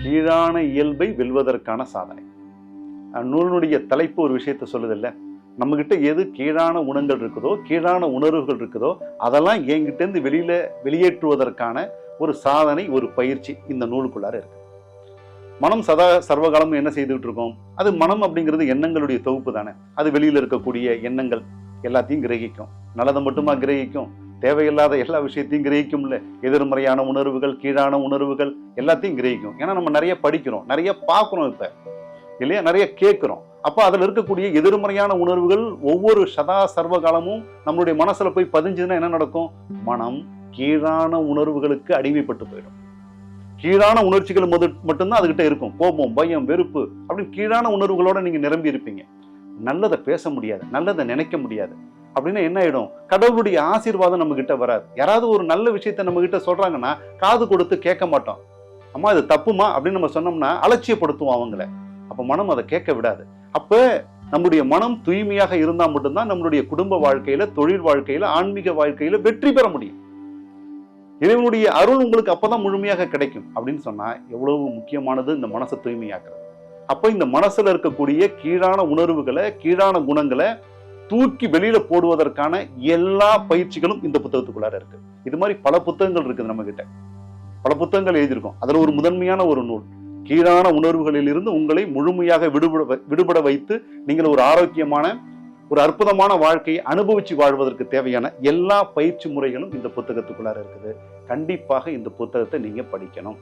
கீழான இயல்பை வெல்வதற்கான சாதனை. நூலினுடைய தலைப்பு ஒரு விஷயத்த சொல்லுதில்ல, நம்ம கிட்ட எது கீழான குணங்கள் இருக்குதோ, கீழான உணர்வுகள் இருக்குதோ, அதெல்லாம் என்கிட்டேருந்து வெளியேற்றுவதற்கான ஒரு சாதனை, ஒரு பயிற்சி இந்த நூலுக்குள்ளார இருக்கு. மனம் சதா சர்வகாலமும் என்ன செய்துகிட்டு இருக்கோம்? அது மனம் அப்படிங்கிறது எண்ணங்களுடைய தொகுப்பு தானே. அது வெளியில இருக்கக்கூடிய எண்ணங்கள் எல்லாத்தையும் கிரகிக்கும். நல்லதை மட்டுமா கிரகிக்கும்? தேவையில்லாத எல்லா விஷயத்தையும் கிரகிக்கும்ல. எதிர்மறையான உணர்வுகள், கீழான உணர்வுகள் எல்லாத்தையும் கிரகிக்கும். ஏன்னா நம்ம நிறைய படிக்கிறோம், நிறைய பார்க்கிறோம், இப்ப இல்லையா, நிறைய கேட்கிறோம். அப்ப அதுல இருக்கக்கூடிய எதிர்மறையான உணர்வுகள் ஒவ்வொரு சதா சர்வகாலமும் நம்மளுடைய மனசுல போய் பதிஞ்சுதுன்னா என்ன நடக்கும்? மனம் கீழான உணர்வுகளுக்கு அடிமைப்பட்டு போயிடும். கீழான உணர்ச்சிகள் மட்டும்தான் அதுகிட்ட இருக்கும். கோபம், பயம், வெறுப்பு அப்படின்னு கீழான உணர்வுகளோட நீங்க நிரம்பி இருப்பீங்க. நல்லதை பேச முடியாது, நல்லதை நினைக்க முடியாது. அப்படின்னா என்ன ஆயிடும்? கடவுளுடைய ஆசீர்வாதம் நம்ம கிட்ட வராது. யாராவது ஒரு நல்ல விஷயத்த நம்ம கிட்ட சொல்றாங்கன்னா காது கொடுத்து கேட்க மாட்டோம். அம்மா இது தப்புமா அப்படின்னு நம்ம சொன்னோம்னா அலட்சியப்படுத்துவோம் அவங்கள. அப்ப மனம் அதை கேட்க விடாது. அப்ப நம்முடைய மனம் தூய்மையாக இருந்தா மட்டும்தான் நம்மளுடைய குடும்ப வாழ்க்கையில, தொழில் வாழ்க்கையில, ஆன்மீக வாழ்க்கையில வெற்றி பெற முடியும். இறைவனுடைய அருள் உங்களுக்கு அப்பதான் முழுமையாக கிடைக்கும். அப்படின்னு சொன்னா எவ்வளவு முக்கியமானது இந்த மனசை தூய்மையாக்குறது. அப்ப இந்த மனசுல இருக்கக்கூடிய கீழான உணர்வுகளை, கீழான குணங்களை தூக்கி வெளியில போடுவதற்கான எல்லா பயிற்சிகளும் இந்த புத்தகத்துக்குள்ளார இருக்கு. இது மாதிரி பல புத்தகங்கள் இருக்குது நம்ம கிட்ட, பல புத்தகங்கள் எழுதியிருக்கோம். அதுல ஒரு முதன்மையான ஒரு நூல், கீழான உணர்வுகளில் இருந்து உங்களை முழுமையாக விடுபட வைத்து நீங்கள் ஒரு ஆரோக்கியமான, ஒரு அற்புதமான வாழ்க்கையை அனுபவிச்சு வாழ்வதற்கு தேவையான எல்லா பயிற்சி முறைகளும் இந்த புத்தகத்துக்குள்ளார இருக்குது. கண்டிப்பாக இந்த புத்தகத்தை நீங்க படிக்கணும்.